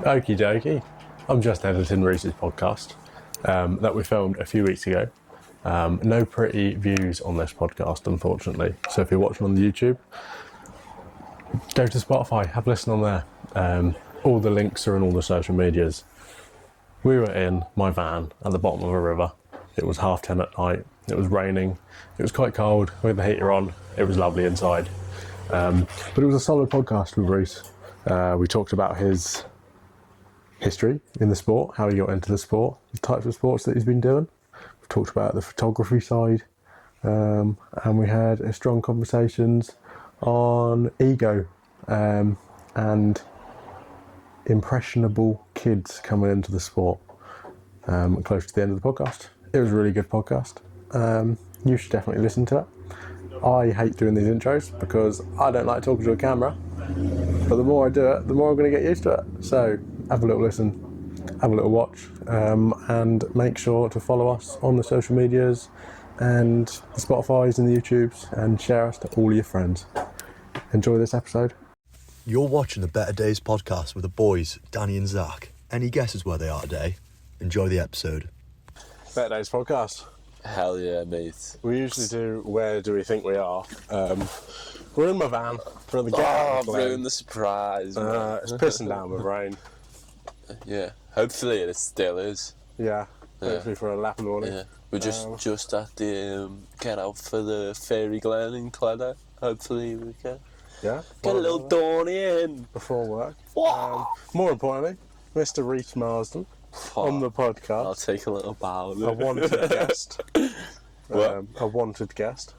Okie dokie. I'm just editing Reece's podcast that we filmed a few weeks ago. No pretty views on this podcast, unfortunately. So if you're watching on the YouTube, go to Spotify, have a listen on there. All the links are in all the social medias. We were in my van at the bottom of a river. It was 10:30 at night. It was raining. It was quite cold with the heater on. It was lovely inside. But it was a solid podcast with Reece. We talked about his history in the sport, how he got into the sport, the types of sports that he's been doing. We've talked about the photography side, and we had strong conversations on ego and impressionable kids coming into the sport. Close to the end of the podcast. It was a really good podcast. You should definitely listen to it. I hate doing these intros because I don't like talking to a camera, but the more I do it, the more I'm going to get used to it. So have a little listen, have a little watch, and make sure to follow us on the social medias and the Spotifys and the YouTubes, and share us to all your friends. Enjoy this episode. You're watching the Better Days podcast with the boys, Danny and Zach. Any guesses where they are today? Enjoy the episode. Better Days podcast. Hell yeah, mate. We usually do Where Do We Think We Are? We're in my van. We're at the I've ruined the surprise. It's pissing down with rain. Yeah, hopefully it still is. Yeah, hopefully for a lap in the morning. Yeah, we're just at the get out for the Fairy Glen in Cledder. Hopefully we can Yeah, get a little Dorney in before work. Wow. More importantly, Mr. Reece Marsden on the podcast. I'll take a little bow. A wanted guest. A wanted guest.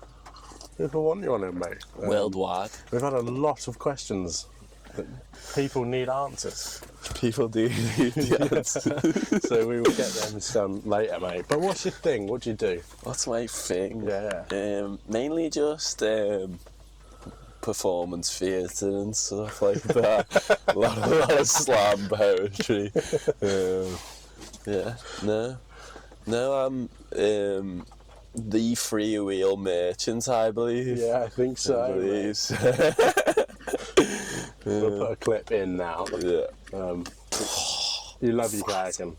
People want you on it, mate. Worldwide. We've had a lot of questions that people need answers. People do need the answers. So we will get them some later, mate. But what's your thing? What do you do? What's my thing? Yeah. Mainly just performance theatre and stuff like that. a lot of slam poetry. I'm the free-wheel merchant, I believe. Yeah, I think so. I believe. We'll put a clip in now. Yeah. You love your kayaking.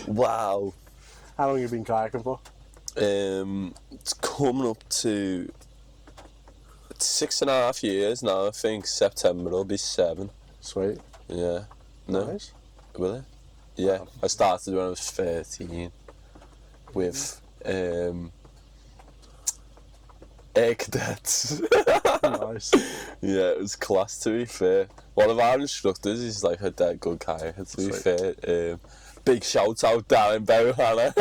Wow. How long have you been kayaking for? It's coming up to 6.5 years now. I think September will be 7. Sweet. Yeah. No. Nice. Will it? Yeah. I started when I was 13 with air cadets. Nice. Yeah, it was class, to be fair. One of our instructors is like a dead good kayaker, to be fair. Big shout out down in Bohanna.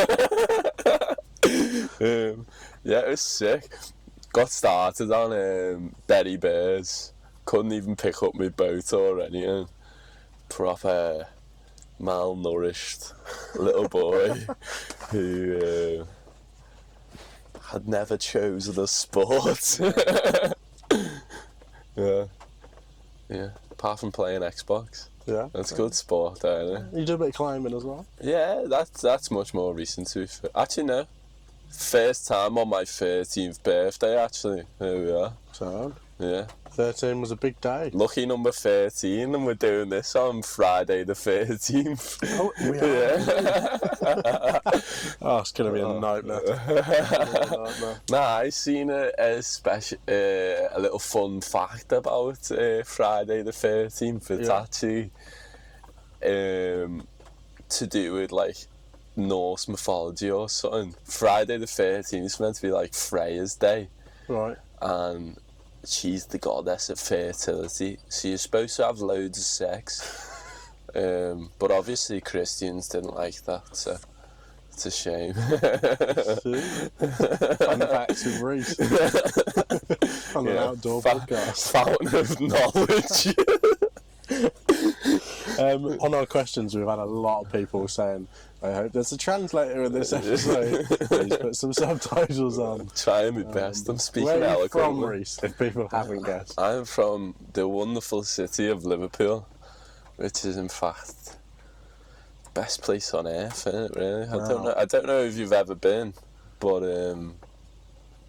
Yeah, it was sick. Got started on Berry Bears. Couldn't even pick up my boat or anything. Proper malnourished little boy who had never chosen a sport. Yeah. Apart from playing Xbox. Yeah. That's a good sport, isn't it? You do a bit of climbing as well? Yeah, that's much more recent, to be fair. Actually, no. First time on my 13th birthday, actually. There we are. So, yeah. 13 was a big day. Lucky number 13, and we're doing this on Friday the 13th. Oh, we are. Yeah. Oh, it's going to be a nightmare. Nah, I seen a special, a little fun fact about Friday the 13th. It's actually to do with like Norse mythology or something. Friday the 13th is meant to be like Freya's day. Right. And she's the goddess of fertility, so you're supposed to have loads of sex. But obviously Christians didn't like that, so it's a shame. Fun facts with Reece. On an outdoor podcast. Fountain of knowledge. On our questions, we've had a lot of people saying, I hope there's a translator in this episode. Please put some subtitles on. Trying my best. I'm speaking where are you eloquently. from, Reece, if people haven't guessed? I'm from the wonderful city of Liverpool, which is in fact the best place on earth, isn't it, really? Wow. I don't know if you've ever been, but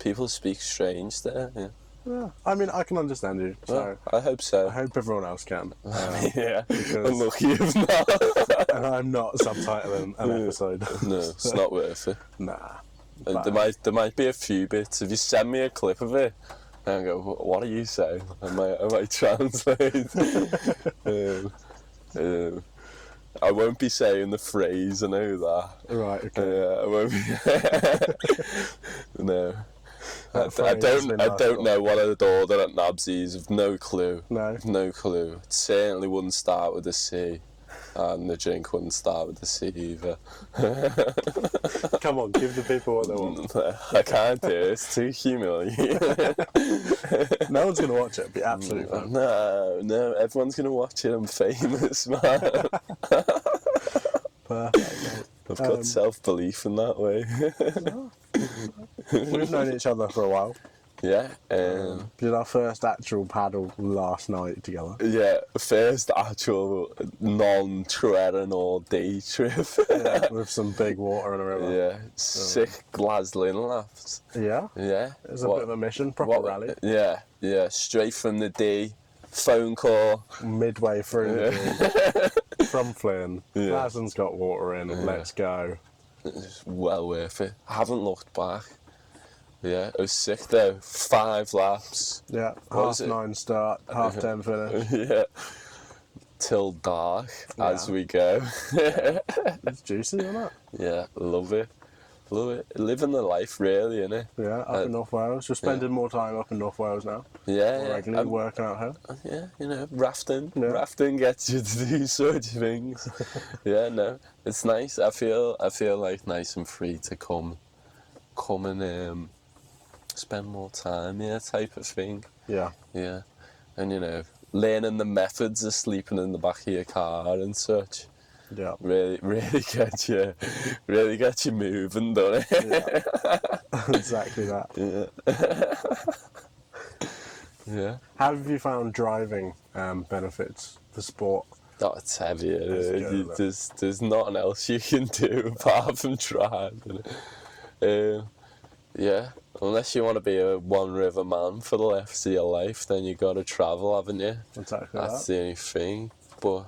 people speak strange there. Yeah. Yeah. I mean, I can understand you. So Well, I hope so. I hope everyone else can. Yeah, because- unlucky if not. And I'm not subtitling an episode. No, it's not worth it. Nah. There might be a few bits. If you send me a clip of it, and I go, "What are you saying?" I might translate. I won't be saying the phrase. I know that. Right. Okay. I won't be. No. I phrase has don't been know what I'd order at Nabsy's. I've no clue. No. Clue. It certainly wouldn't start with a C, and the drink wouldn't start with a C either. Come on, give the people what they want. I can't do it. It's too humiliating. No one's gonna watch it. It'd be absolutely fun. No, everyone's gonna watch it. I'm famous, man. Perfect. I've got self-belief in that way. We've known each other for a while. Yeah. Did our first actual paddle last night together. Yeah, first actual non-treading all day trip. Yeah, with some big water in a river. Yeah, sick Glasgow laps. Yeah? Yeah. It was a bit of a mission, proper rally. Yeah, straight from the D, phone call. Midway through the day, from Flynn. Yeah. Marsden's got water in, let's go. It's well worth it. I haven't looked back. Yeah, it was sick though. 5 laps. Yeah, What was it? 9:30 start, 10:30 finish. Yeah. Till dark as Yeah. we go. It's juicy, isn't it? Yeah, love it. Living the life, really, innit? Yeah, up in North Wales. We're spending more time up in North Wales now. Yeah, Regularly working out here. Yeah, rafting. Yeah. Rafting gets you to do such things. Yeah, no, it's nice. I feel like nice and free to come and spend more time, type of thing. Yeah. Yeah, and learning the methods of sleeping in the back of your car and such. Yeah. Really get you moving, don't it? Yeah. Exactly that. Yeah. How have you found driving benefits the sport? Oh, it's heavy. good, There's nothing else you can do apart from drive. Yeah, unless you want to be a one river man for the rest of your life, then you got to travel, haven't you? Exactly That's that. the only thing. But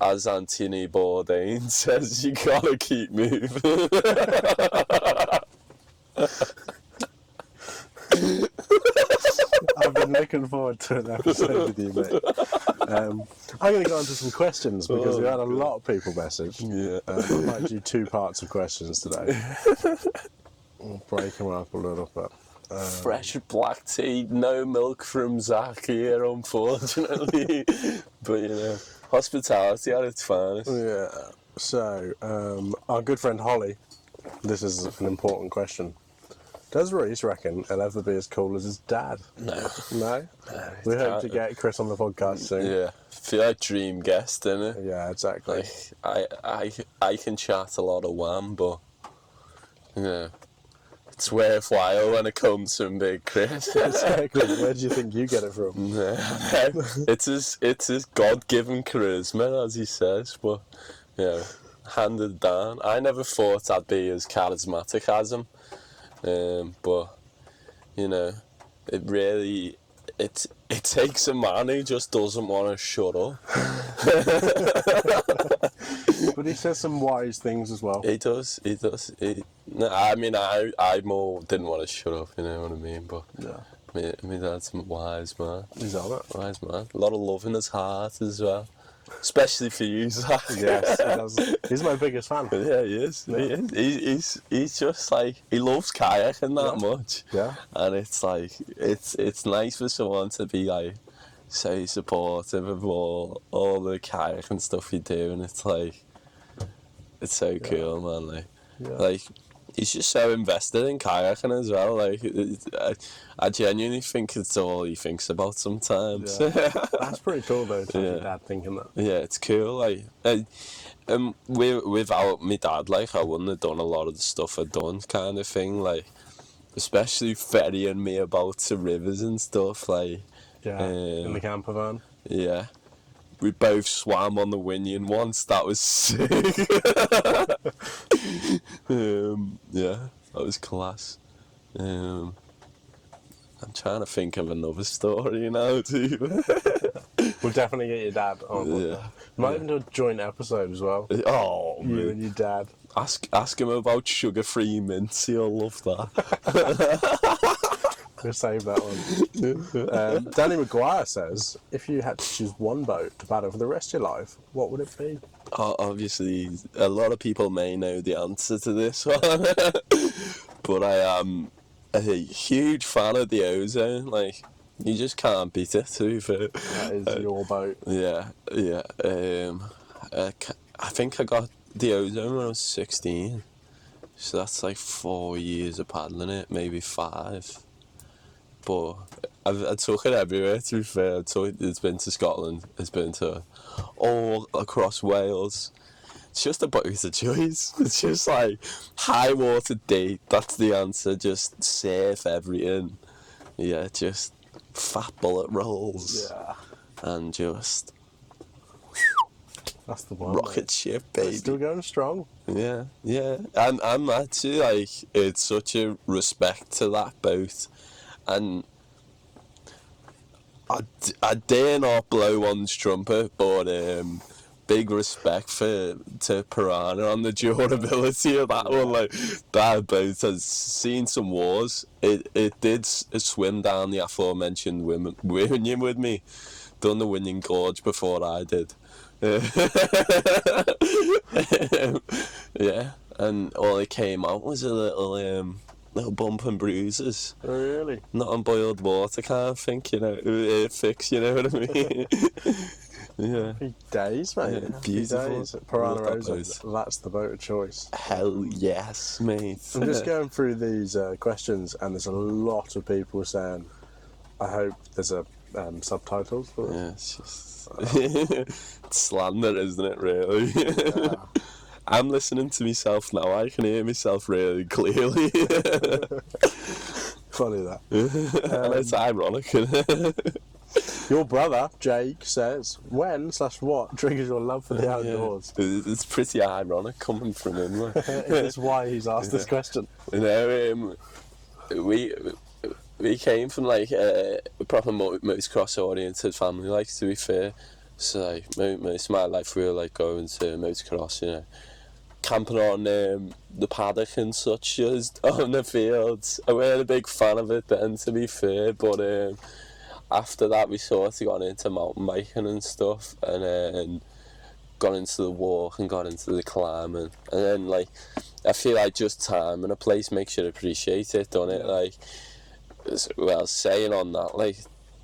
as Anthony Bourdain says, you gotta keep moving. I've been looking forward to an episode with you, mate. I'm going to go on to some questions because we had a lot of people message. Yeah. I might do 2 parts of questions today. We'll break them up a little bit. Fresh black tea, no milk from Zach here, unfortunately. But hospitality at its finest. Yeah. So, our good friend Holly, this is an important question. Does Reece reckon he'll ever be as cool as his dad? No. No? We hope to get Chris on the podcast soon. Yeah. Feel like dream guest, innit? Yeah, exactly. Like, I can chat a lot of wham, but it's worthwhile when it comes from Big Chris. Exactly. Where do you think you get it from? It's his God-given charisma, as he says, but handed down. I never thought I'd be as charismatic as him, but it really it takes a man who just doesn't want to shut up. But he says some wise things as well. He does. No, I mean, I more didn't want to shut up, you know what I mean? But Yeah. my dad's a wise man. He's on it. Wise man. A lot of love in his heart as well. Especially for you, Zach. Yes, he does. He's my biggest fan. Yeah, he is. Yeah. He is. He's just like, he loves kayaking that much. Yeah. And it's like, it's nice for someone to be like, so supportive of all the kayaking stuff you do, and it's like, it's so cool, man. Like, he's just so invested in kayaking as well. Like, I genuinely think it's all he thinks about sometimes. Yeah. That's pretty cool though, to have your Yeah. dad thinking that. Yeah, it's cool. Like, without my dad, like, I wouldn't have done a lot of the stuff I've done, kind of thing. Like, especially ferrying me about to rivers and stuff. Like, Yeah, in the camper van. yeah. We both swam on the Winion once. That was sick. Yeah, that was class. I'm trying to think of another story now, too. We'll definitely get your dad on. Yeah. Might even do a joint episode as well. Oh, You man. and your dad. Ask him about sugar-free mints. He'll love that. We'll save that one. Danny Maguire says, if you had to choose one boat to paddle for the rest of your life, what would it be? Obviously, a lot of people may know the answer to this one, but I am a huge fan of the Ozone. Like, you just can't beat it, to be fair. That is your boat. Yeah. I think I got the Ozone when I was 16, so that's like 4 years of paddling it, maybe 5. But I took it everywhere, to be fair. It's been to Scotland, it's been to all across Wales. It's just a boat of choice. It's just like high water date, that's the answer. Just safe everything. Yeah, just fat bullet rolls. Yeah. And just That's the one. rocket ship, baby. Still going strong. Yeah. And I'm actually like, it's such a respect to that boat. And I dare not blow one's trumpet, but big respect to Piranha on the durability of that one. Like, that boat has seen some wars. It did swim down the aforementioned Winion with me. Done the Winion Gorge before I did. Yeah, and all it came out was a little bump and bruises. Oh, really? Not on boiled water, can't think, it fix, you know what I mean? Yeah. Happy days, mate. Yeah, Happy beautiful. days. Piranha Love that Ozone. That's the boat of choice. Hell yes, mate. I'm just going through these questions, and there's a lot of people saying, I hope there's a subtitles for it. Yeah, it's just it's slander, isn't it, really? Yeah. I'm listening to myself now, I can hear myself really clearly. Funny that. And it's ironic. Your brother, Jake, says, when/what triggers your love for the outdoors? Yeah. It's pretty ironic coming from him. Like. That's why he's asked this question. You know, we came from like a proper motocross oriented family, like, to be fair. So like, most of my life we were like going to motocross, camping on the paddock and such as on the fields. I weren't a big fan of it then, to be fair, but after that we sort of got into mountain biking and stuff, and then got into the walk and got into the climbing, and then like I feel like just time and a place makes you appreciate it, don't it? Like, well, saying on that, like,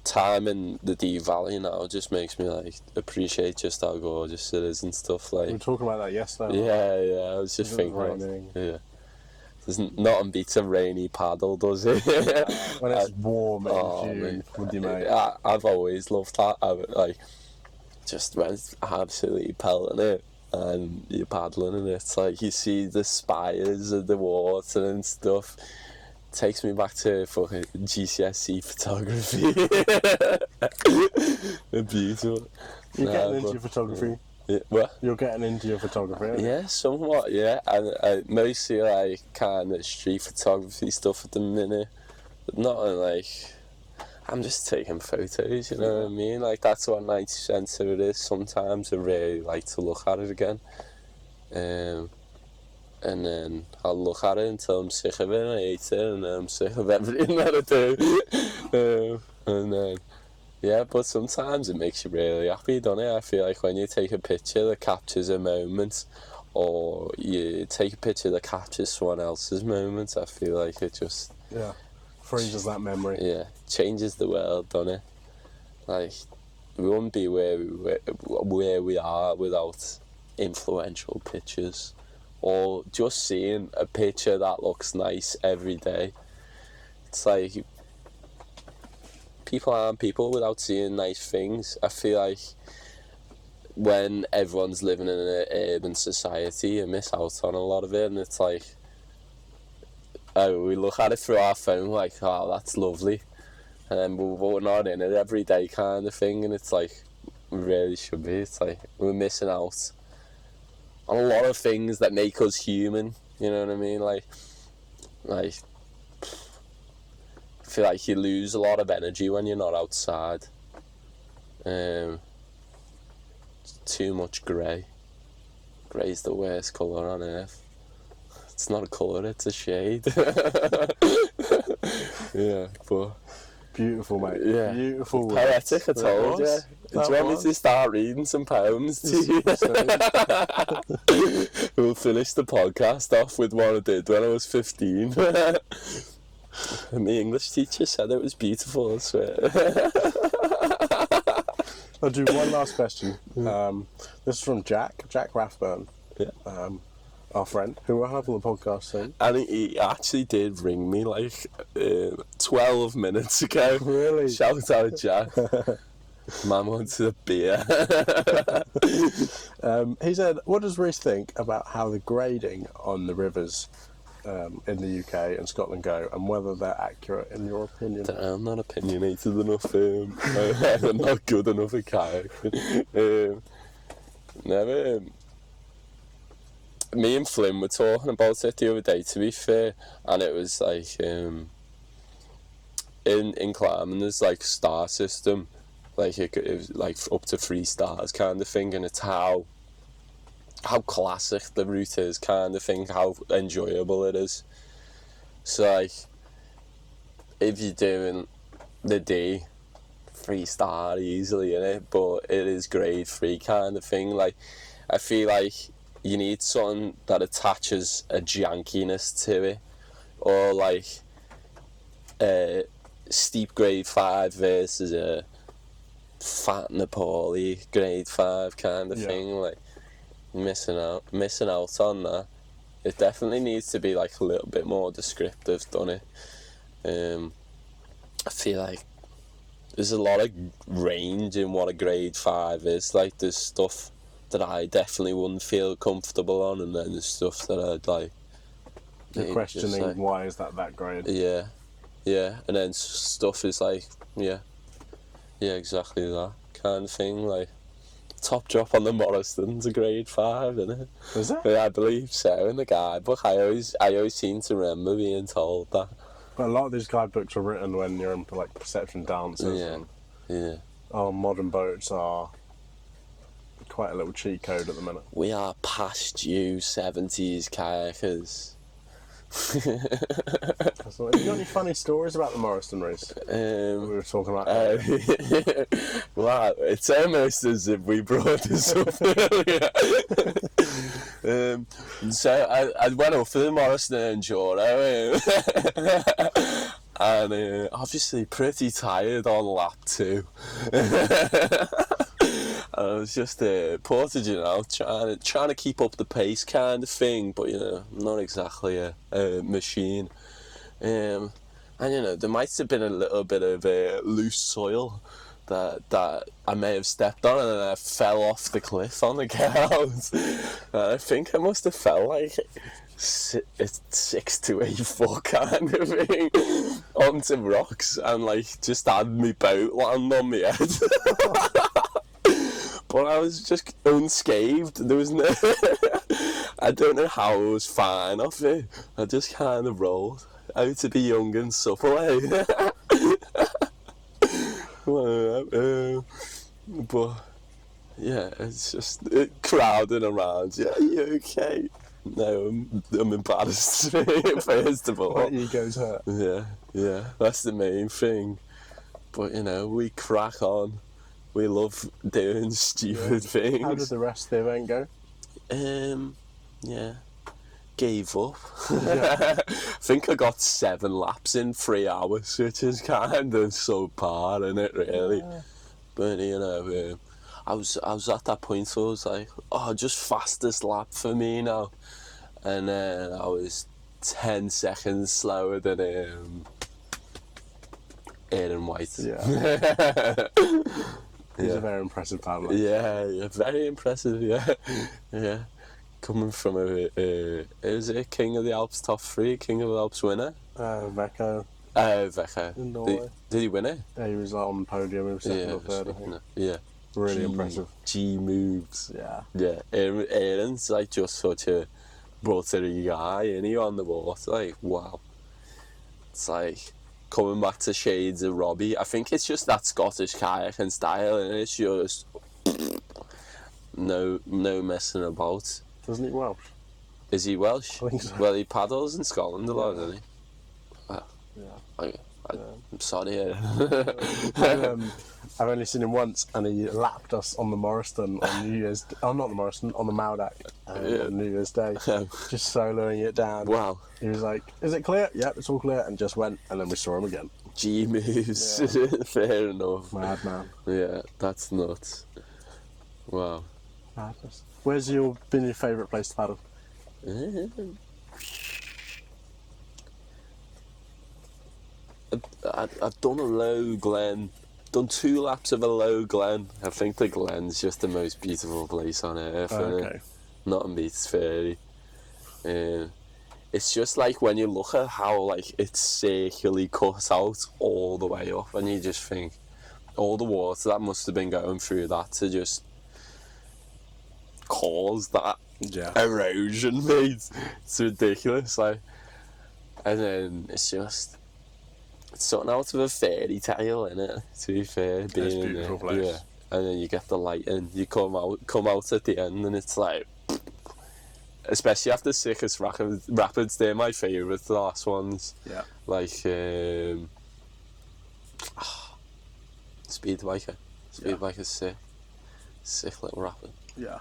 time in the Dee Valley now just makes me like appreciate just how gorgeous it is and stuff. Like, We were talking about that yesterday. yeah, I was just thinking, raining. yeah, there's nothing beats a rainy paddle, does it? When it's warm in June mate. with your mate. I've always loved that. Like, just when it's absolutely pelting it and you're paddling and it's like you see the spires of the water and stuff. Takes me back to fucking GCSE photography. Beautiful. You're getting into your photography. Yeah, what? You're getting into your photography, aren't you? Yeah, somewhat, yeah. And mostly like kind of street photography stuff at the minute. But not like, I'm just taking photos, you know what I mean? Like, that's what 90% of it is. Sometimes I really like to look at it again. And then I'll look at it until I'm sick of it and I hate it, and then I'm sick of everything that I do. And then, yeah, but sometimes it makes you really happy, doesn't it? I feel like when you take a picture that captures a moment, or you take a picture that captures someone else's moment, I feel like it just... Yeah. Freezes that memory. Yeah, changes the world, doesn't it? Like, we wouldn't be where we are without influential pictures. Or just seeing a picture that looks nice every day. It's like, people aren't people without seeing nice things. I feel like when everyone's living in an urban society, you miss out on a lot of it, and it's like, we look at it through our phone like, oh, that's lovely, and then we're not in it every day kind of thing, and it's like, we really should be. It's like, we're missing out on a lot of things that make us human, you know what I mean? Like feel like you lose a lot of energy when you're not outside. Too much grey. Grey's the worst colour on earth. It's not a colour, it's a shade. Yeah, but... Beautiful, mate. Yeah. Beautiful. Poetic, I told you. Do you want me to start reading some poems to you? We'll finish the podcast off with one I did when I was 15. And my English teacher said it was beautiful, I swear. I'll do one last question. This is from Jack Rathburn. Yeah. Our friend, who will have on the podcast soon. And he actually did ring me like 12 minutes ago. Really? Shout out, Jack. Man wanted a beer. He said, what does Reece think about how the grading on the rivers in the UK and Scotland go, and whether they're accurate in your opinion? I'm not opinionated enough. I'm not good enough at kayaking. Me and Flynn were talking about it the other day, to be fair, and it was like in climbing there's like star system, like it was like up to 3 stars kind of thing, and it's how classic the route is kind of thing, how enjoyable it is. So like if you're doing the D, 3-star easily in it, but it is grade 3 kind of thing. Like I feel like you need something that attaches a jankiness to it, or like a steep grade 5 versus a fat Nepali grade 5 kind of thing. Like missing out on that. It definitely needs to be like a little bit more descriptive, doesn't it? I feel like there's a lot of range in what a grade 5 is. Like there's stuff that I definitely wouldn't feel comfortable on, and then there's stuff that I'd like. You're questioning why is that grade? Yeah, and then stuff is like, yeah, exactly that kind of thing. Like top drop on the Marsden's a grade 5, isn't it? Is it? Yeah, I believe so. In the guidebook, I always seem to remember being told that. But a lot of these guidebooks are written when you're into like perception dances. Yeah. Our modern boats are quite a little cheat code at the minute. We are past you 70s kayakers. Have you got any funny stories about the Marsden race? We were talking about wow, it's almost as if we brought this up earlier. So I went up for the Marsden Enduro, and obviously pretty tired on lap 2. I was just portaging out, trying to keep up the pace kind of thing, but I'm not exactly a machine. And there might have been a little bit of loose soil that I may have stepped on, and then I fell off the cliff on the cows. I think I must have fell like 6 to 8 foot kind of thing onto rocks, and like just had my boat land on my head. But I was just unscathed. There was no... I don't know how I was fine off it. I just kind of rolled. Out to be young and supple, eh? But, yeah, it's just crowding around. Yeah, you okay? No, I'm embarrassed, first of all. My ego's hurt. Yeah, that's the main thing. But, we crack on. We love doing stupid things. How did the rest of the event go? Gave up. I think I got 7 laps in 3 hours, which is kind of subpar, isn't it, really? Yeah. But, I was at that point, so I was like, just fastest lap for me now. And then I was 10 seconds slower than Aaron White. Yeah. He's a very impressive paddler. Yeah, very impressive, yeah. Coming from is it King of the Alps top 3, King of the Alps winner? Vecco. Vecco. In Norway. Did he win it? Yeah, he was on the podium, he was second or third, I think. Yeah. Really impressive. G moves. Yeah. Aaron's like just such a buttery guy, and he on the water, like, wow. It's like, coming back to shades of Robbie. I think it's just that Scottish kayaking style, and it's just no messing about. Doesn't he Welsh? Is he Welsh? I think so. Well, he paddles in Scotland a lot, doesn't he? Well, Yeah. I'm sorry. I've only seen him once, and he lapped us on the Marsden on New Year's. Oh, not the Marsden, on the Maudak on New Year's Day, just soloing it down. Wow. He was like, "Is it clear?" Yep, it's all clear, and just went, and then we saw him again. G moves. Fair enough. Mad man. Yeah, that's nuts. Wow. Madness. Where's been your favourite place to paddle? I've done a low glen, done 2 laps of a low glen. I think the glen's just the most beautiful place on earth. Okay. Nothing beats Fairy. It's just like when you look at how like it's circularly cut out all the way up, and you just think all the water that must have been going through that to just cause that erosion, mate. It's ridiculous, like. And then it's something out of a fairy tale, innit? To be fair, being It's a beautiful place. Yeah. And then you get the light, and you come out at the end, and it's like, especially after Sickest Rapids, they're my favourite, the last ones. Yeah. Like Speedbiker. Speedbiker's sick little rapid. Yeah.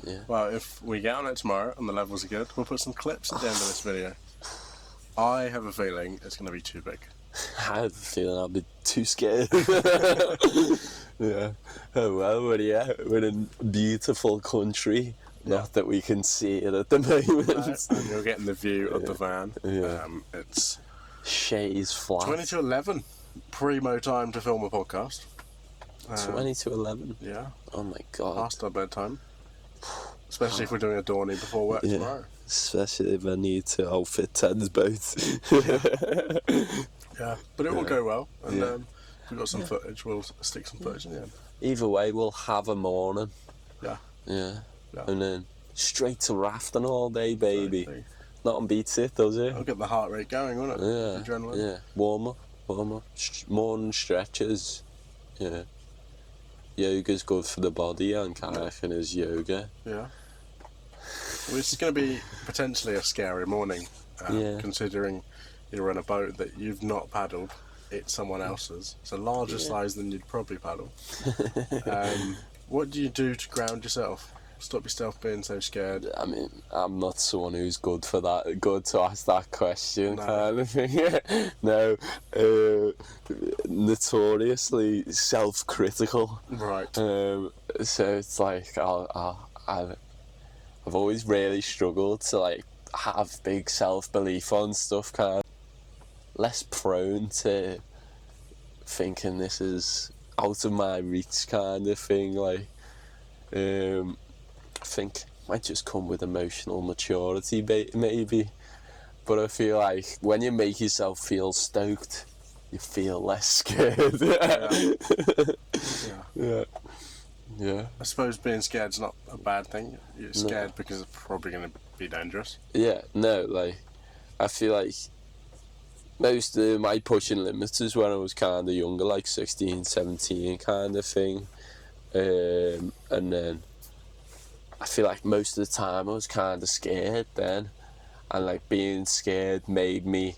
Yeah. Well, if we get on it tomorrow and the levels are good, we'll put some clips at the end of this video. I have a feeling it's going to be too big. I have a feeling I'll be too scared. Yeah. Oh well, we're in a beautiful country. Not that we can see it at the moment. And you're getting the view of the van. Yeah. It's Shays flat. 20 to 11. Primo time to film a podcast. 20 to 11. Yeah. Oh my god. Past our bedtime. Especially if we're doing a Dorney before work tomorrow. Especially if I need to outfit Ted's boat. Yeah. But it will go well. And if we've got some footage, we'll stick some footage in the end. Either way, we'll have a morning. Yeah. Yeah. Yeah. And then straight to rafting all day, baby. Exactly. Nothing beats it, does it? It'll get the heart rate going, won't it? Yeah. Adrenaline. Yeah. Warm up. Morning stretches. Yeah. Yoga's good for the body, and kayaking is yoga. Yeah. Well, this is going to be potentially a scary morning, considering you're on a boat that you've not paddled. It's someone else's. It's a larger size than you'd probably paddle. What do you do to ground yourself? Stop yourself being so scared? I mean, I'm not someone who's good to ask that question, kind of thing. No, notoriously self-critical. Right. So it's like I've always really struggled to like have big self-belief on stuff, kind of less prone to thinking this is out of my reach, kind of thing. Like, I think it might just come with emotional maturity, maybe. But I feel like when you make yourself feel stoked, you feel less scared. Yeah. I suppose being scared's not a bad thing. You're scared because it's probably going to be dangerous. Yeah, no, like, I feel like most of my pushing limits was when I was kind of younger, like 16, 17 kind of thing. And then I feel like most of the time I was kind of scared then. And like being scared made me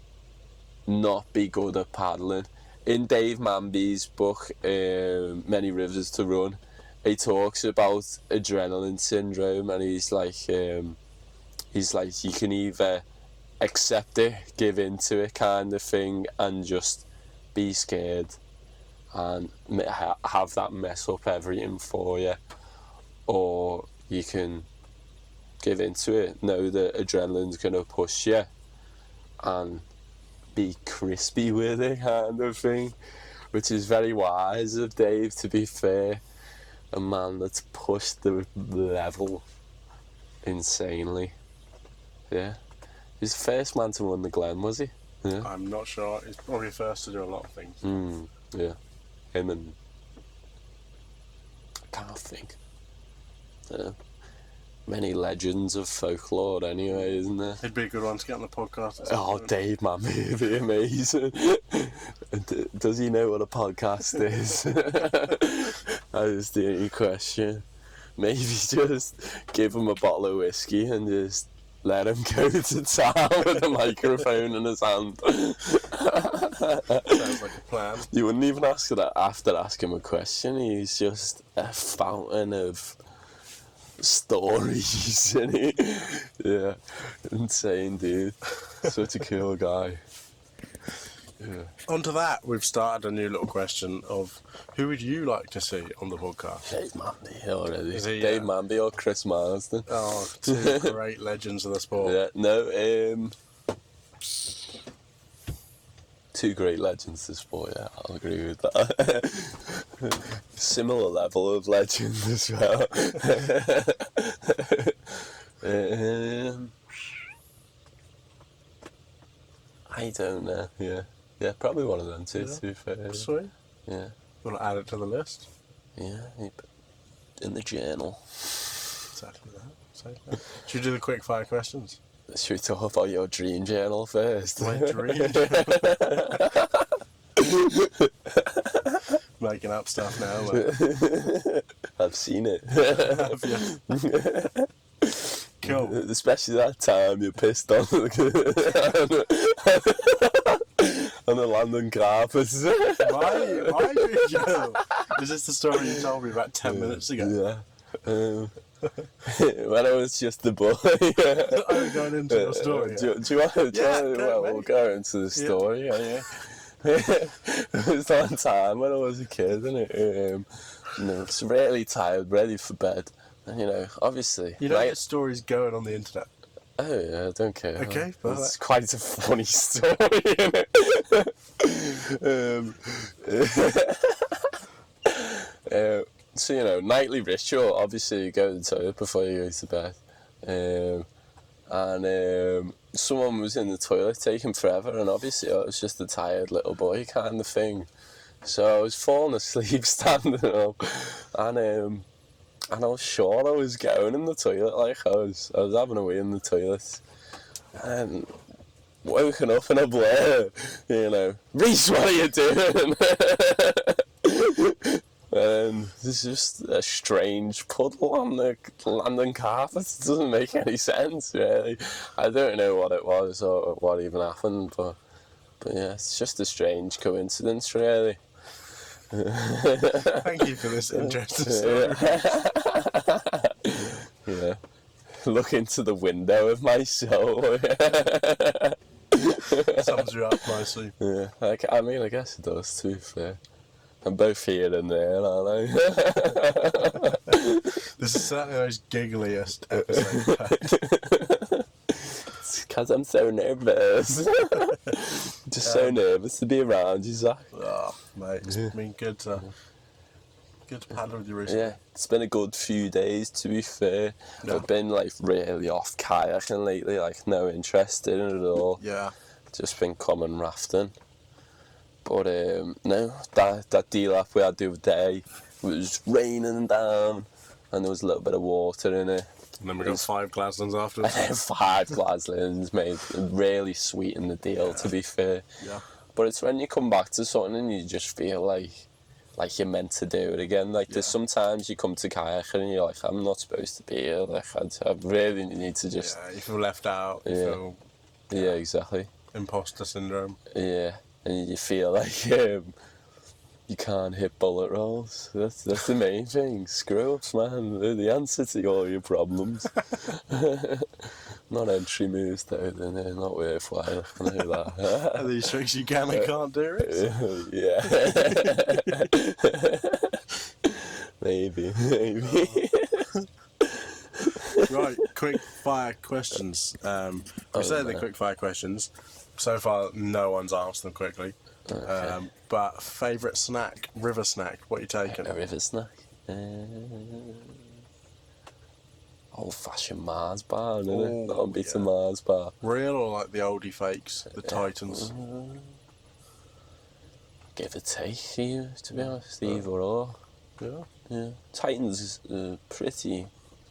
not be good at paddling. In Dave Manby's book, Many Rivers to Run, he talks about adrenaline syndrome, and he's like you can either accept it, give into it kind of thing, and just be scared and have that mess up everything for you, or you can give into it, know that adrenaline's gonna push you, and be crispy with it kind of thing, which is very wise of Dave, to be fair. A man that's pushed the level insanely. Yeah. He's the first man to run the Glen, was he? Yeah. I'm not sure. He's probably first to do a lot of things. Yeah. Him and... I can't think. many legends of folklore anyway, isn't there? It'd be a good one to get on the podcast. Oh, Dave, man, it'd be amazing. Does he know what a podcast is? That is the only question. Maybe just give him a bottle of whiskey and just let him go to town with a microphone in his hand. Sounds like a plan. You wouldn't even ask that after asking him a question. He's just a fountain of stories, isn't he? Yeah, insane dude. Such a cool guy. Yeah. Onto that, we've started a new little question of who would you like to see on the podcast? Dave Manby already. Is he, Dave Manby or Chris Marsden? Oh, two great legends of the sport. Yeah, no, two great legends to sport, yeah, I'll agree with that. Similar level of legend as well. I don't know, yeah. Yeah, probably one of them too, to be fair. Sweet. Yeah. You want to add it to the list? Yeah, in the journal. Exactly that. Should we do the quick fire questions? Should we talk about your dream journal first? My dream. Making up stuff now. But... I've seen it. Cool. Especially that time you're pissed on on the London carpets. Why dream journal? Is this the story you told me about 10 minutes ago? Yeah. When I was just a boy. Are we going into your story? Do you want to? Yeah, we'll go into the story. Yeah. It was that time when I was a kid, and I was really tired, ready for bed, and obviously. You know, the story's going on the internet. Oh yeah, I don't care. Okay, it's quite a funny story, isn't it? So nightly ritual. Obviously, you go to the toilet before you go to bed, and someone was in the toilet taking forever, and obviously I was just a tired little boy kind of thing. So I was falling asleep standing up, and I was sure I was going in the toilet, like I was having a wee in the toilet, and woken up in a blur, Reece, what are you doing? And there's just a strange puddle on the landing carpet. It doesn't make any sense, really. I don't know what it was or what even happened, but yeah, it's just a strange coincidence, really. Thank you for this interesting story. Yeah. Look into the window of my soul. Sums you up nicely. Yeah, I guess it does, to be fair. I'm both here and there, aren't I? This is certainly the most giggliest episode. It's because I'm so nervous. Just so nervous to be around you, Zach. Oh, mate, it's been good to paddle with you recently. Yeah, it's been a good few days, to be fair. Yeah. I've been really off kayaking lately, no interest in it at all. Yeah. Just been common rafting. But no, that D-lap we had the other day, it was raining down and there was a little bit of water in it. And then we got 5 Glaslands afterwards. 5 Glaslands, mate. Really sweeten the deal, to be fair. Yeah. But it's when you come back to something and you just feel like you're meant to do it again. There's sometimes you come to kayaking and you're like, I'm not supposed to be here. I really need to just... Yeah, you feel left out. You feel... Yeah, exactly. Imposter syndrome. Yeah, and you feel like you can't hit bullet rolls. That's the main thing. Screw-ups, man. They're the answer to all your problems. Not entry moves, though. They're not worthwhile. I know that. Are these tricks you can and can't do, Reece? Yeah. Maybe. Right, quick fire questions. We say the quick fire questions. So far, no one's answered them quickly. Okay. But favourite snack, river snack, what are you taking? A river snack. Old-fashioned Mars bar, isn't it? That'll be some Mars bar. Real or like the oldie fakes, the Titans? Give or take, to be honest, either or. Yeah. Yeah. Titans is pretty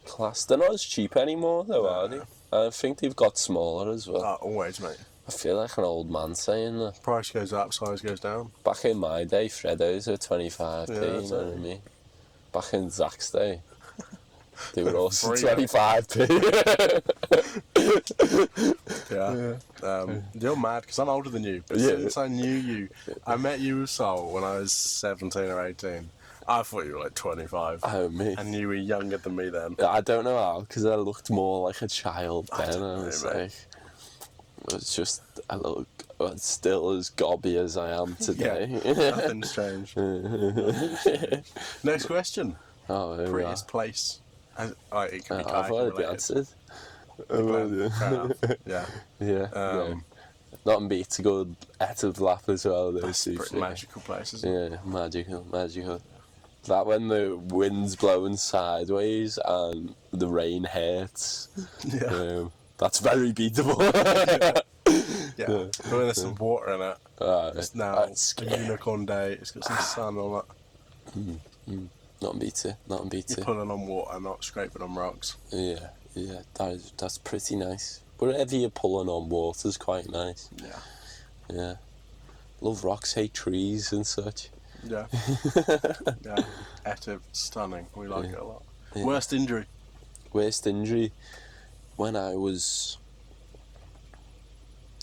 Class. They're not as cheap anymore, though, are they? I think they've got smaller as well. Always, mate. I feel like an old man saying that. Price goes up, size goes down. Back in my day, Freddos were 25p, Yeah, you know what I mean? Back in Zach's day, they were also Free. 25p. You're mad, because I'm older than you. But since I knew you, I met you with Sol when I was 17 or 18. I thought you were like 25. Oh, me. And you were younger than me then. I don't know how, because I looked more like a child then. don't I know, was mate. like, I was just a little, still as gobby as I am today. Nothing's changed. Next question. Oh, there we are. Prettiest place. It can be I've Kayaker already related. answered. Fair enough. Yeah. Yeah. Nothing beats a good active lap as well. That's a pretty magical place, isn't it? Yeah, magical. That when the wind's blowing sideways and the rain hurts. Yeah. That's very beatable. Yeah. But when there's some water in it, it's now that's a unicorn day, it's got some sun on it. Nothing beats it. You're pulling on water, not scraping on rocks. Yeah, that's pretty nice. Wherever you're pulling on water's quite nice. Yeah. Love rocks, hate trees and such. Yeah. Yeah. Active, stunning. We like it a lot. Yeah. Worst injury? Worst injury? When I was,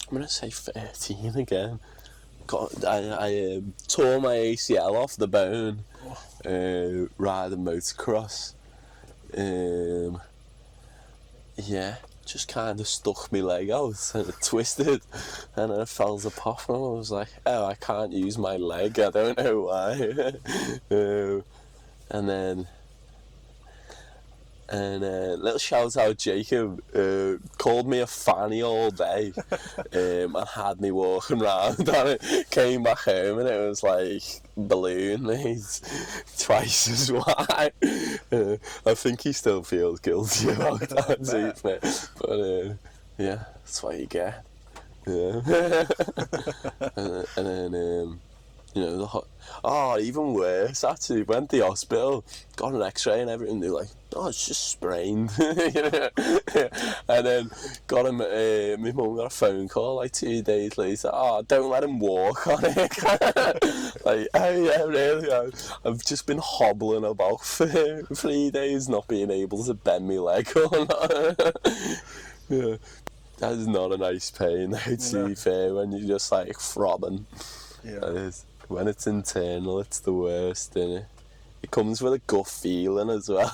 I'm going to say 13 again. I tore my ACL off the bone riding motocross. Just kind of stuck my leg out and it twisted and then it fell apart and I was like, I can't use my leg, I don't know why. And little shout out Jacob, called me a fanny all day and had me walking around and it came back home and it was like balloon, mate, twice as wide. I think he still feels guilty about that, mate. But yeah, that's what you get. Yeah. and then even worse actually, went to the hospital, got an x-ray and everything, they're like, it's just sprained. And then got him, my mum got a phone call like 2 days later, don't let him walk on it. Like, oh yeah, really, I've just been hobbling about for 3 days not being able to bend my leg or not. Yeah. That is not a nice pain, though, to be fair, when you're just like throbbing. Yeah. That is. When it's internal, it's the worst, innit? It comes with a gut feeling as well.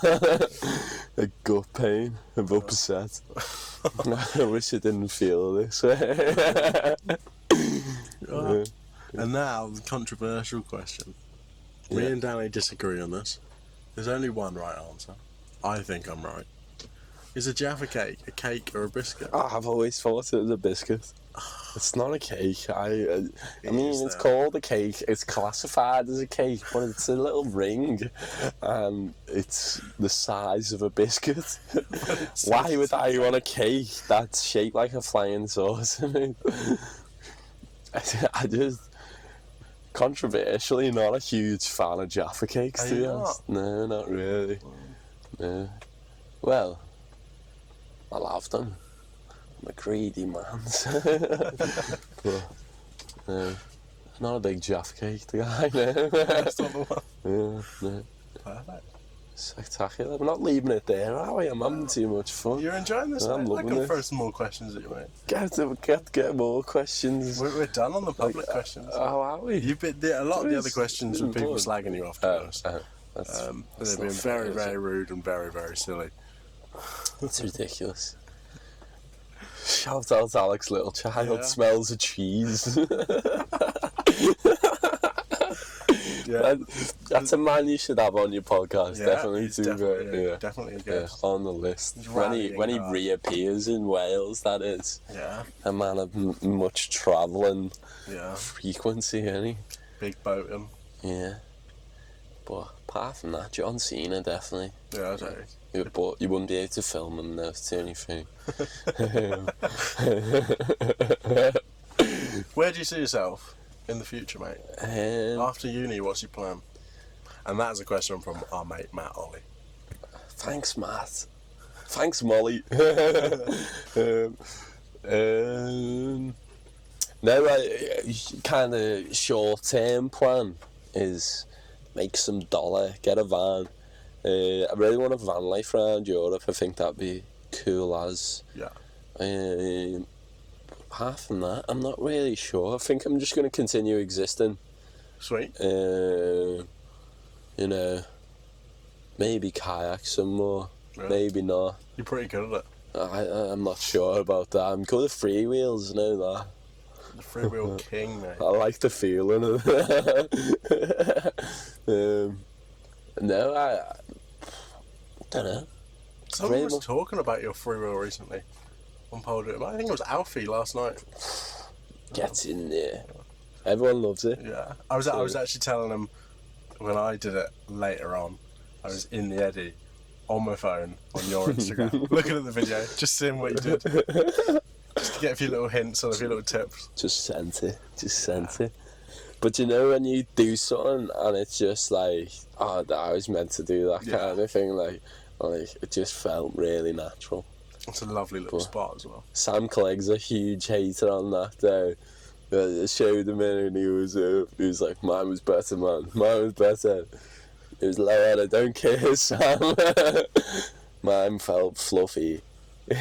A gut pain of upset. I wish I didn't feel this way. And now, the controversial question. Me and Danny disagree on this. There's only one right answer. I think I'm right. Is a Jaffa cake a cake or a biscuit? I've always thought it was a biscuit. It's not a cake. I mean, it's called a cake. It's classified as a cake, but it's a little ring, and it's the size of a biscuit. Why would I want a cake that's shaped like a flying saucer? I just, controversially, not a huge fan of Jaffa cakes, to be honest. No, not really. No. Well, I love them. I'm a greedy man. But, not a big Jaffa cake, the guy, no. That's not the one. Yeah, no. Perfect. Spectacular. I'm not leaving it there, are we? I'm having too much fun. You're enjoying this, I'm mate? I loving can this. throw some more questions at you, mate. Get more questions. We're done on the public questions. Oh, are we? You've been a lot of the other questions with people slagging you off, to be honest. They've been very, very rude and very, very silly. It's ridiculous. Shout out Alex, little child smells of cheese. That's a man you should have on your podcast. Definitely, definitely a guest. On the list. When he reappears in Wales, that is. Yeah. A man of much travelling frequency, any. Big boating. Yeah. But apart from that, John Cena, definitely. Yeah, that's right. But you wouldn't be able to film him, though, it's the only thing. Where do you see yourself in the future, mate? After uni, what's your plan? And that is a question from our mate Matt Ollie. Thanks, Matt. Thanks, Molly. No, kind of short-term plan is make some dollar, get a van. I really want a van life around Europe. I think that'd be cool as. Yeah. Apart from that, I'm not really sure. I think I'm just going to continue existing. Sweet. You know, maybe kayak some more. Yeah. Maybe not. You're pretty good at it. I'm not sure about that. I'm good at freewheels, you know that. The freewheel king, mate. I like the feeling of it. No, I don't know. Someone was talking about your freewheel recently on Podium. I think it was Alfie last night. Gets in there. Everyone loves it. Yeah. I was actually telling him when I did it later on, I was in the eddy on my phone on your Instagram, looking at the video, just seeing what you did. Just to get a few little hints and a few little tips. Just sent it. But you know when you do something and it's just like, oh, I was meant to do that kind of thing, like it just felt really natural. It's a lovely little spot as well. Sam Clegg's a huge hater on that though. I showed him in and he was like, mine was better, man. Mine was better. It was low and I don't care, Sam. Mine felt fluffy. He'd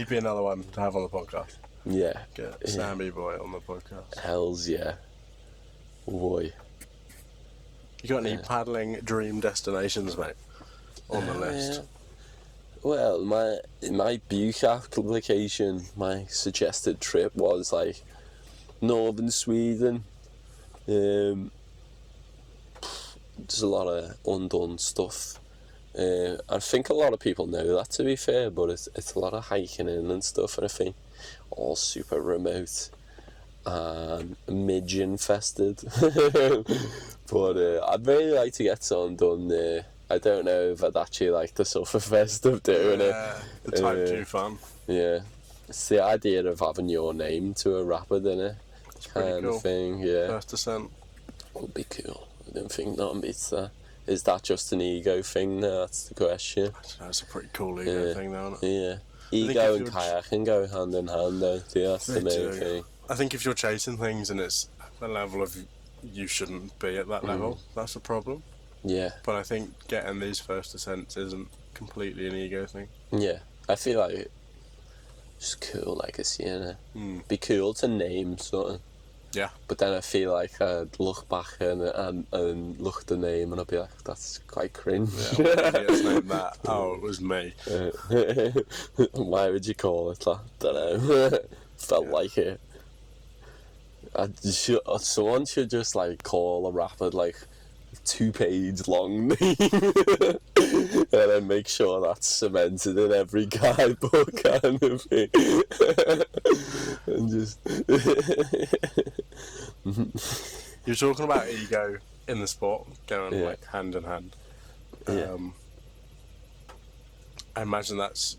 be another one to have on the podcast. Yeah. Get Sammy boy on the podcast. Hells yeah. Boy. You got any paddling dream destinations, mate, on the list? Well, in my Buke application, my suggested trip was like northern Sweden. There's a lot of undone stuff. I think a lot of people know that, to be fair, but it's a lot of hiking in and stuff, and I think all super remote and midge infested. But I'd really like to get something done there. I don't know if I'd actually like the Sufferfest of doing it. The Type 2 fun. Yeah. It's the idea of having your name to a rapper, isn't it? It's pretty Kind cool. of thing, yeah. First Descent. Would be cool. I don't think nothing beats that. Is that just an ego thing now? That's the question. That's a pretty cool ego thing, though, isn't it? Yeah. Ego and kayaking go hand in hand, don't they? That's the main thing. I think if you're chasing things and it's the level of you shouldn't be at that level, that's a problem. Yeah. But I think getting these first ascents isn't completely an ego thing. Yeah. I feel like it's cool legacy, innit? Be cool to name something. Yeah. But then I feel like I'd look back and look at the name and I'd be like, that's quite cringe. Yeah, what idiots named that? Oh, it was me. Why would you call it that? Don't know. Felt like it. Someone should just like call a rapper like 2-page long name and then make sure that's cemented in every guidebook kind of thing. And just You're talking about ego in the sport going like hand in hand. I imagine that's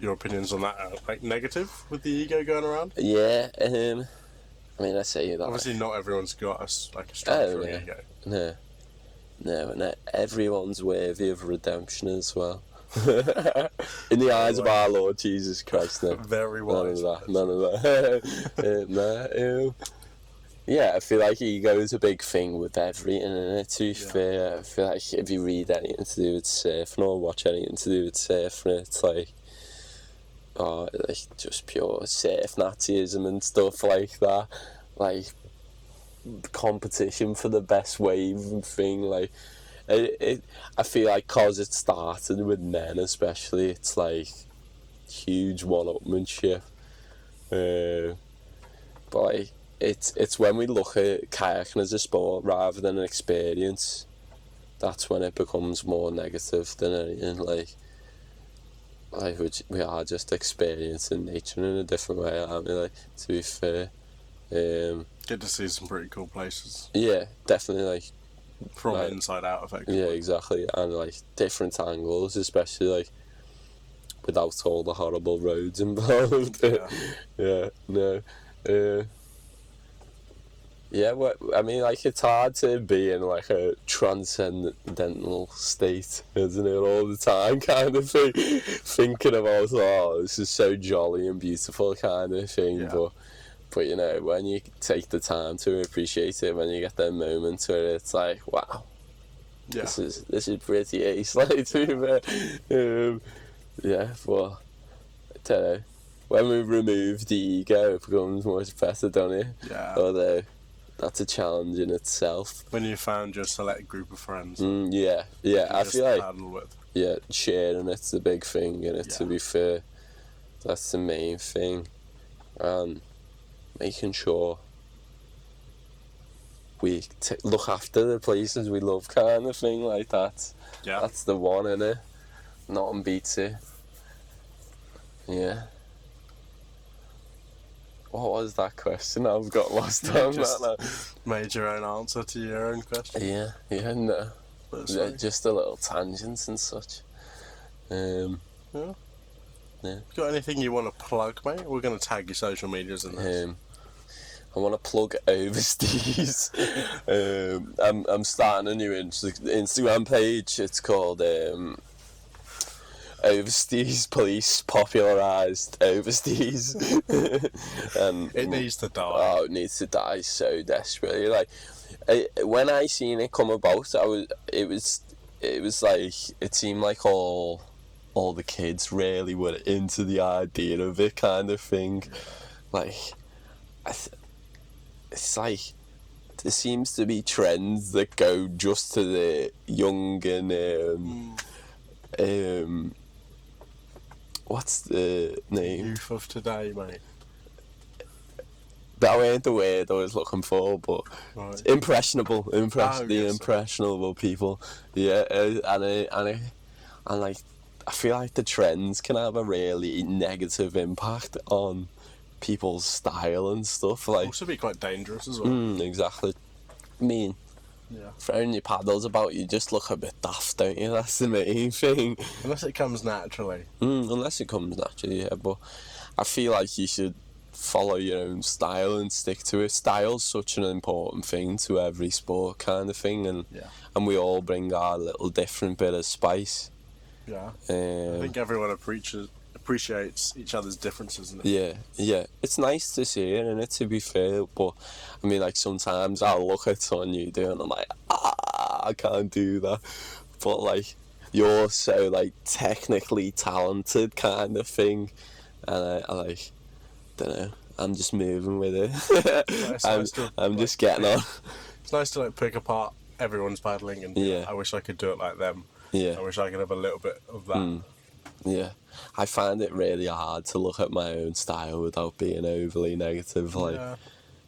your opinions on that are like negative with the ego going around. Yeah. I mean, I say that. Obviously, not everyone's got a structural ego. No, and everyone's worthy of redemption as well. In the eyes of our Lord Jesus Christ, no. Very wise. None of that. Yeah, I feel like ego is a big thing with everything, and to be fair, I feel like if you read anything to do with surfing or watch anything to do with surfing, it's like, like just pure surf Nazism and stuff like that. Like, competition for the best wave thing, like, I feel like cause it started with men especially, it's like huge one-upmanship. But like, it's when we look at kayaking as a sport rather than an experience, that's when it becomes more negative than anything. Like we are just experiencing nature in a different way, aren't we? Like, to be fair, get to see some pretty cool places. Yeah, definitely, like from like, inside out, effectively. Yeah, exactly, and like different angles, especially like without all the horrible roads involved. Yeah, well, I mean, like, it's hard to be in, like, a transcendental state, isn't it, all the time, kind of thing, thinking about, oh, this is so jolly and beautiful, kind of thing, Yeah. but, you know, when you take the time to appreciate it, when you get them moments where it's like, wow, Yeah. this is pretty ace, like, to be fair. Yeah, well, I don't know, when we remove the ego, it becomes much better, don't it? Yeah. Although, that's a challenge in itself. When you found your select group of friends. Yeah, I just feel like, paddle with. yeah, sharing it's the big thing, and to Yeah. be fair, that's the main thing, and making sure we look after the places we love, kind of thing, like that. Yeah. That's the one, innit? Nothing beats it. Yeah. What was that question? I've got lost on just- that now. Made your own answer to your own question. Yeah, no. That's Yeah, fine. just a little tangents and such. Yeah. Yeah. Got anything you want to plug, mate? We're going to tag your social medias in this. I want to plug Oversteez. I'm starting a new Instagram page. It's called Oversteez Police Popularised Oversteez. And It needs to die. oh, it needs to die so desperately. Like, when I seen it come about, it was like, it seemed like all the kids really were into the idea of it, kind of thing. Like, it's like there seems to be trends that go just to the young and what's the name? Youth of today, mate. That ain't the word I was looking for, but Right. impressionable, Oh, yes. impressionable people. Yeah, and like, I feel like the trends can have a really negative impact on people's style and stuff. Like, Also be quite dangerous as well. exactly. I mean, Yeah. throwing your paddles about, you just look a bit daft, don't you? That's the main thing. Unless it comes naturally. Unless it comes naturally, yeah. But I feel like you should follow your own style and stick to it. Style's such an important thing to every sport, kind of thing, and Yeah. we all bring our little different bit of spice. Yeah. I think everyone appreciates each other's differences. Isn't it? Yeah. It's nice to see it, and to be fair, but I mean, like, sometimes I'll look at someone you do, and I'm like, I can't do that. But like, you're so like technically talented, kind of thing, and I like, don't know. I'm just moving with it. it's nice to, I'm just getting on. It's nice to like pick apart everyone's paddling and Yeah. I wish I could do it like them. Yeah. I wish I could have a little bit of that. Yeah, I find it really hard to look at my own style without being overly negative. Like, Yeah.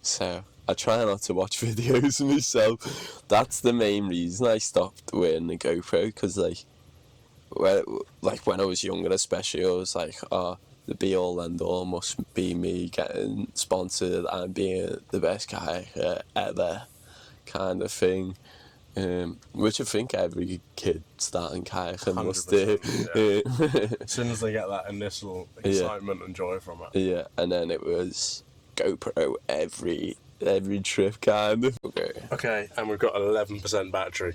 so I try not to watch videos of myself. That's the main reason I stopped wearing the GoPro, because like when I was younger, especially, I was like, oh, the be all end all must be me getting sponsored and being the best kayaker ever, kind of thing. Which I think every kid starting kayaking must do. 100%, As soon as they get that initial excitement and joy from it. Yeah, and then it was GoPro every trip, kind of. Okay, and we've got 11% battery.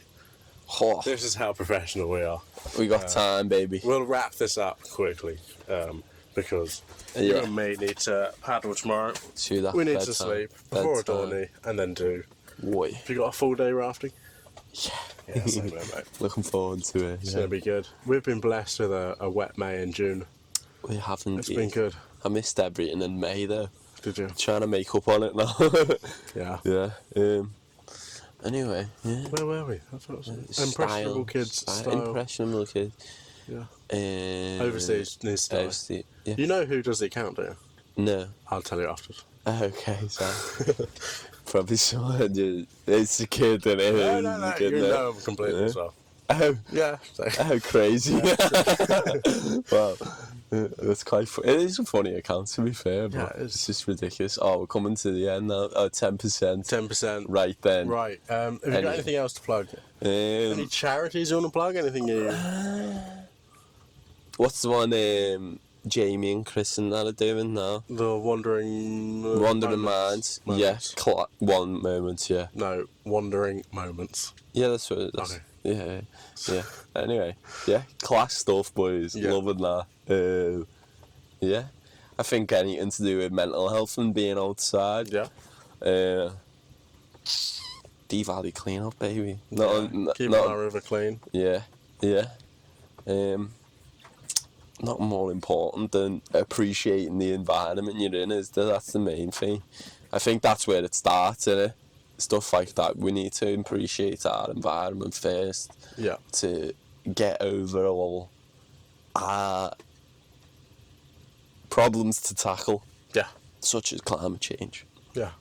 Oh, This is how professional we are. we got time, baby. We'll wrap this up quickly because you and me need to paddle tomorrow. See that We need bedtime. to sleep before Bedtime. Adorney and then do. Boy. Have you got a full day rafting? Yeah. Yeah, same there, mate. Looking forward to it. It's Yeah. going to be good. We've been blessed with a wet May and June. We haven't. It's been good. I missed everything in May though. Did you? Trying to make up on it now. Yeah. Yeah. Anyway, yeah. Where were we? That's what I was saying. Impressionable kids style. Impressionable kids. Yeah. Overseas needs to die. Overseas. Yeah. You know who does the account, do you? No. I'll tell you afterwards. Okay, so probably someone. It's a kid, and it No, is no, no. a kid, You no? know him completely Yeah. as well. Oh, Yeah. So. oh, crazy! Wow, that's quite. It is a funny account, to be fair, but Yeah, it is. it's just ridiculous. Oh, we're coming to the end now. 10%. 10%. Right then. Right. Have you got anything else to plug? Any Um, charities you want to plug? Anything you... what's the one? Jamie and Chris and that are doing now. The Wandering Minds. Yeah, one moment, yeah. No, Wandering Moments. Yeah, that's what it is. Okay. Yeah. Anyway, yeah, class stuff, boys. Yeah. Loving that. Yeah, I think anything to do with mental health and being outside. Yeah. D-Valley clean up, baby. Keeping our river clean. Yeah. Nothing more important than appreciating the environment you're in. That's the main thing. I think that's where it starts, innit? Stuff like that. We need to appreciate our environment first. Yeah. To get over all our problems to tackle. Yeah. Such as climate change. Yeah.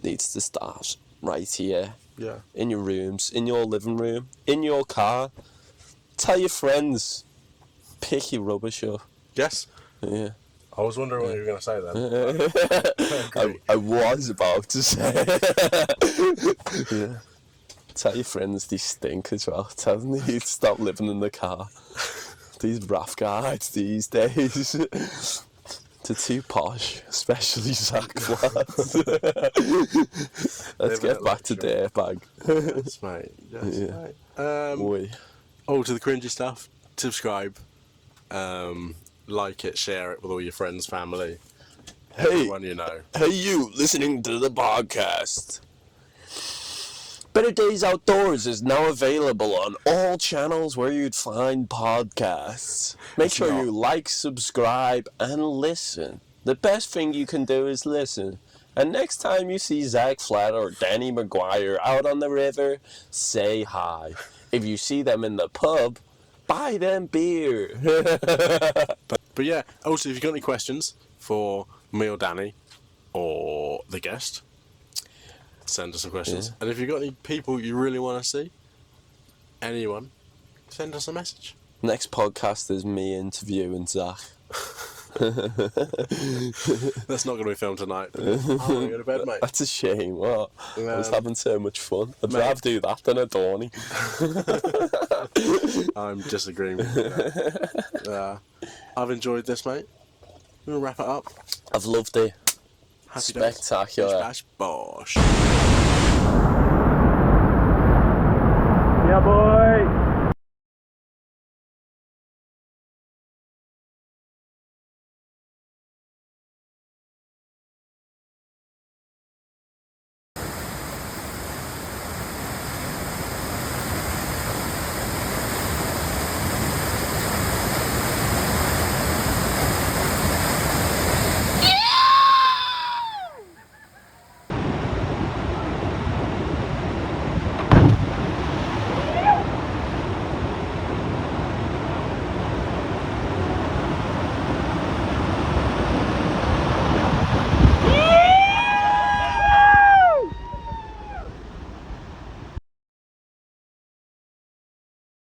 Needs to start right here. Yeah. In your rooms, in your living room, in your car. Tell your friends. Pick your rubbish up. Yes. Yeah. I was wondering what you were going to say then. I was about to say. Yeah. Tell your friends they stink as well. Tell them they need to stop living in the car. These Raft guys these days. They're too posh, especially Zach Flats. Let's get back to Dirtbag. Yes, mate. Yes, mate. To the cringy stuff, subscribe. Like it, share it with all your friends, family, everyone you know. Hey, you listening to the podcast. Better Days Outdoors is now available on all channels where you'd find podcasts. Make sure you like, subscribe, and listen. The best thing you can do is listen. And next time you see Zach Flat or Danny McGuire out on the river, say hi. If you see them in the pub, buy them beer. But yeah, also if you've got any questions for me or Danny or the guest, send us some questions. Yeah. And if you've got any people you really want to see, anyone, send us a message. Next podcast is me interviewing Zach. That's not going to be filmed tonight. I want to go to bed, mate. That's a shame. What? I was having so much fun. I'd rather do that than a Dawny. I'm disagreeing with you there. I've enjoyed this, mate. We'll wrap it up. I've loved it. Happy Spectacular. Days. Bosh.